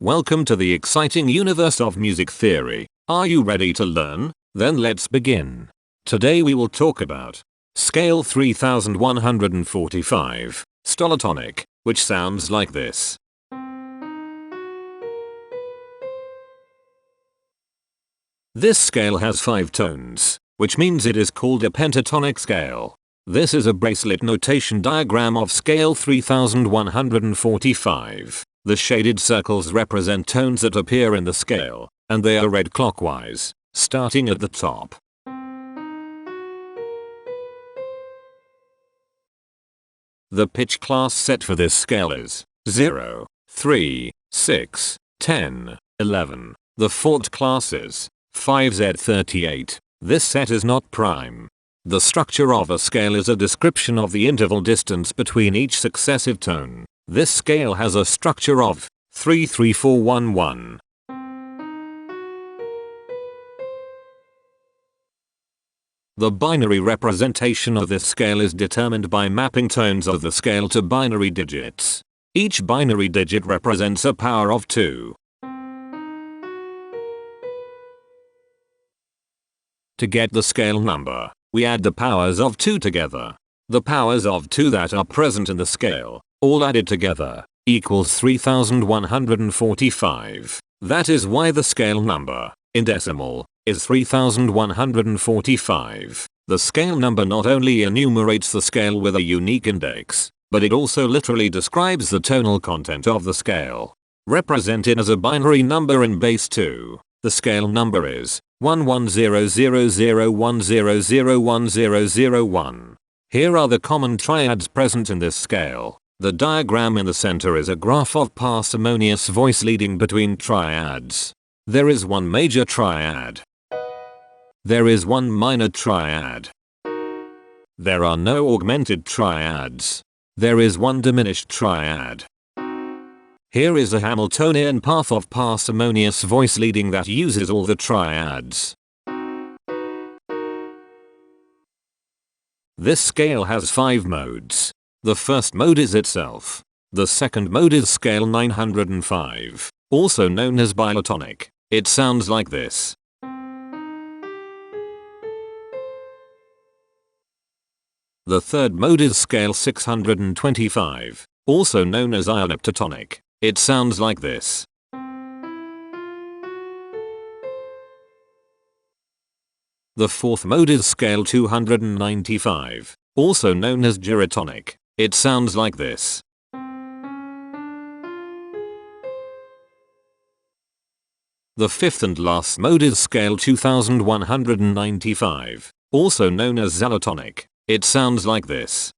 Welcome to the exciting universe of music theory. Are you ready to learn? Then let's begin. Today we will talk about scale 3145, Stolitonic, which sounds like this. This scale has 5 tones, which means it is called a pentatonic scale. This is a bracelet notation diagram of scale 3145. The shaded circles represent tones that appear in the scale, and they are read clockwise, starting at the top. The pitch class set for this scale is 0, 3, 6, 10, 11. The fault class is 5Z38. This set is not prime. The structure of a scale is a description of the interval distance between each successive tone. This scale has a structure of 3-3-4-1-1. The binary representation of this scale is determined by mapping tones of the scale to binary digits. Each binary digit represents a power of 2. To get the scale number, we add the powers of 2 together. The powers of 2 that are present in the scale, all added together, equals 3145. That is why the scale number, in decimal, is 3145. The scale number not only enumerates the scale with a unique index, but it also literally describes the tonal content of the scale. Represented as a binary number in base 2, the scale number is 11001001001001. Here are the common triads present in this scale. The diagram in the center is a graph of parsimonious voice leading between triads. There is one major triad. There is one minor triad. There are no augmented triads. There is one diminished triad. Here is a Hamiltonian path of parsimonious voice leading that uses all the triads. This scale has 5 modes. The first mode is itself. The second mode is scale 905, also known as bilatonic. It sounds like this. The third mode is scale 625, also known as elliptotonic. It sounds like this. The fourth mode is scale 295, also known as gyrotonic. It sounds like this. The fifth and last mode is scale 2195, also known as xylotonic. It sounds like this.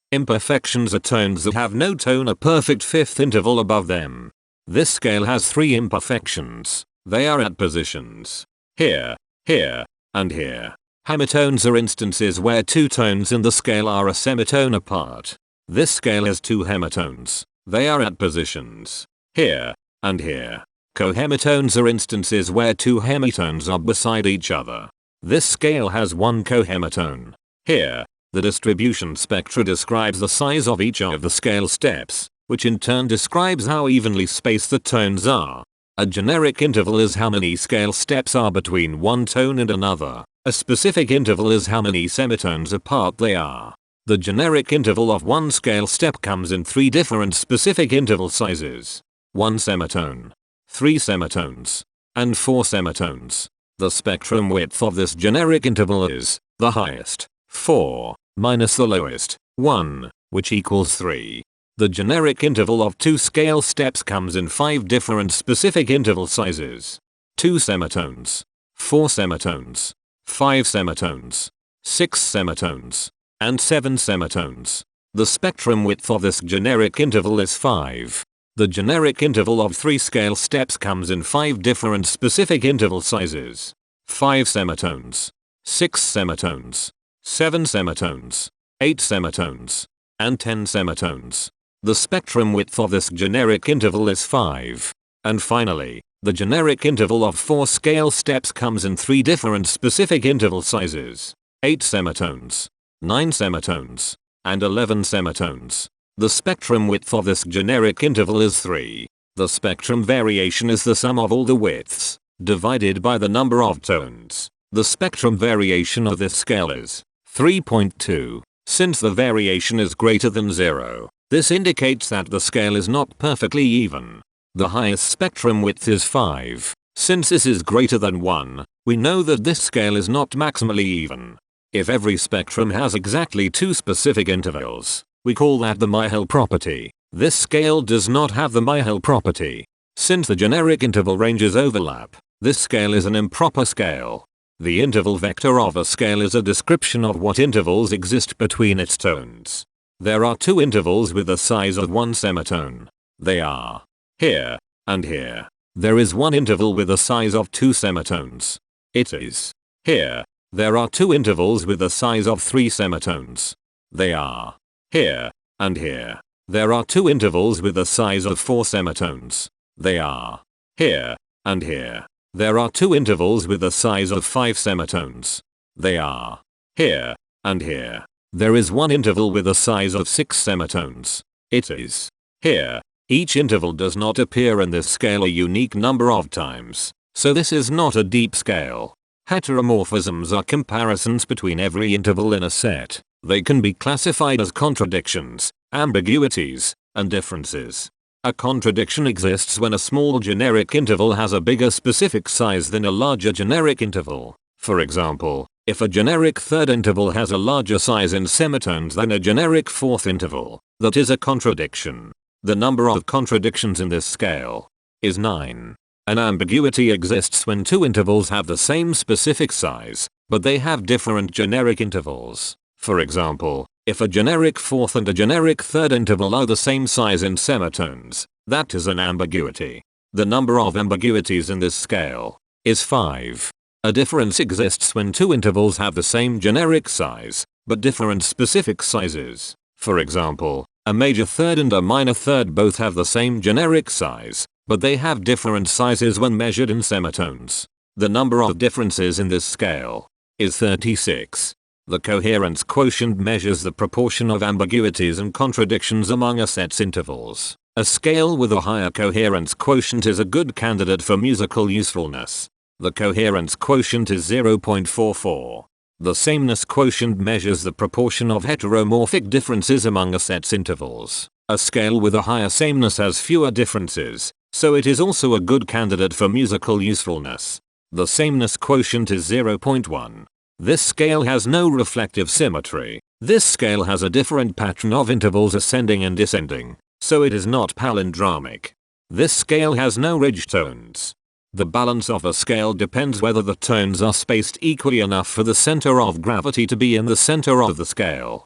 Imperfections are tones that have no tone, a perfect fifth interval above them. This scale has 3 imperfections. They are at positions here, here, and here. Hemitones are instances where 2 tones in the scale are a semitone apart. This scale has 2 hemitones. They are at positions here and here. Cohemitones are instances where 2 hemitones are beside each other. This scale has 1 cohemitone here. The distribution spectra describes the size of each of the scale steps, which in turn describes how evenly spaced the tones are. A generic interval is how many scale steps are between one tone and another. A specific interval is how many semitones apart they are. The generic interval of one scale step comes in 3 different specific interval sizes: 1 semitone, 3 semitones, and 4 semitones. The spectrum width of this generic interval is the highest, 4, minus the lowest, 1, which equals 3. The generic interval of 2 scale steps comes in 5 different specific interval sizes: 2 semitones, 4 semitones, 5 semitones, 6 semitones, and 7 semitones. The spectrum width of this generic interval is 5. The generic interval of 3 scale steps comes in 5 different specific interval sizes: 5 semitones, 6 semitones, 7 semitones, 8 semitones, and 10 semitones. The spectrum width of this generic interval is 5. And finally, the generic interval of 4 scale steps comes in 3 different specific interval sizes: 8 semitones, 9 semitones, and 11 semitones. The spectrum width of this generic interval is 3. The spectrum variation is the sum of all the widths, divided by the number of tones. The spectrum variation of this scale is 3.2. Since the variation is greater than 0, this indicates that the scale is not perfectly even. The highest spectrum width is 5. Since this is greater than 1, we know that this scale is not maximally even. If every spectrum has exactly 2 specific intervals, we call that the Myhill property. This scale does not have the Myhill property. Since the generic interval ranges overlap, this scale is an improper scale. The interval vector of a scale is a description of what intervals exist between its tones. There are 2 intervals with the size of 1 semitone. They are here and here. There is 1 interval with the size of 2 semitones. It is here. There are 2 intervals with the size of 3 semitones. They are here and here. There are 2 intervals with the size of 4 semitones. They are here and here. There are 2 intervals with the size of 5 semitones. They are here and here. There is 1 interval with a size of 6 semitones. It is here. Each interval does not appear in this scale a unique number of times, so this is not a deep scale. Heteromorphisms are comparisons between every interval in a set. They can be classified as contradictions, ambiguities, and differences. A contradiction exists when a small generic interval has a bigger specific size than a larger generic interval. For example, if a generic third interval has a larger size in semitones than a generic fourth interval, that is a contradiction. The number of contradictions in this scale is 9. An ambiguity exists when 2 intervals have the same specific size, but they have different generic intervals. For example, if a generic fourth and a generic third interval are the same size in semitones, that is an ambiguity. The number of ambiguities in this scale is 5. A difference exists when 2 intervals have the same generic size, but different specific sizes. For example, a major third and a minor third both have the same generic size, but they have different sizes when measured in semitones. The number of differences in this scale is 36. The coherence quotient measures the proportion of ambiguities and contradictions among a set's intervals. A scale with a higher coherence quotient is a good candidate for musical usefulness. The coherence quotient is 0.44. The sameness quotient measures the proportion of heteromorphic differences among a set's intervals. A scale with a higher sameness has fewer differences, so it is also a good candidate for musical usefulness. The sameness quotient is 0.1. This scale has no reflective symmetry. This scale has a different pattern of intervals ascending and descending, so it is not palindromic. This scale has no ridge tones. The balance of a scale depends whether the tones are spaced equally enough for the center of gravity to be in the center of the scale.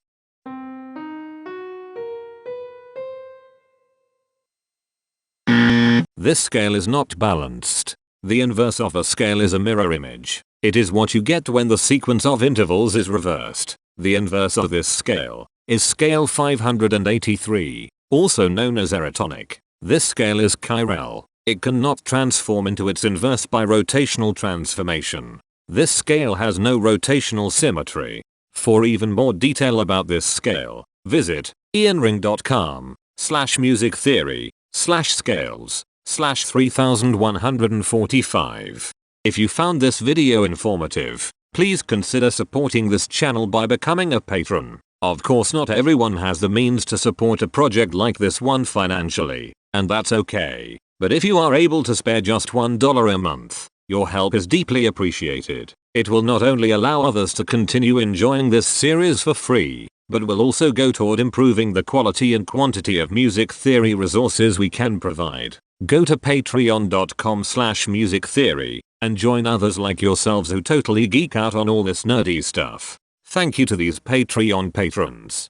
This scale is not balanced. The inverse of a scale is a mirror image. It is what you get when the sequence of intervals is reversed. The inverse of this scale is scale 583, also known as Stolitonic. This scale is chiral. It cannot transform into its inverse by rotational transformation. This scale has no rotational symmetry. For even more detail about this scale, visit ianring.com/musictheory/scales/3145. If you found this video informative, please consider supporting this channel by becoming a patron. Of course, not everyone has the means to support a project like this one financially, and that's okay. But if you are able to spare just $1 a month, your help is deeply appreciated. It will not only allow others to continue enjoying this series for free, but will also go toward improving the quality and quantity of music theory resources we can provide. Go to patreon.com/musictheory and join others like yourselves who totally geek out on all this nerdy stuff. Thank you to these Patreon patrons.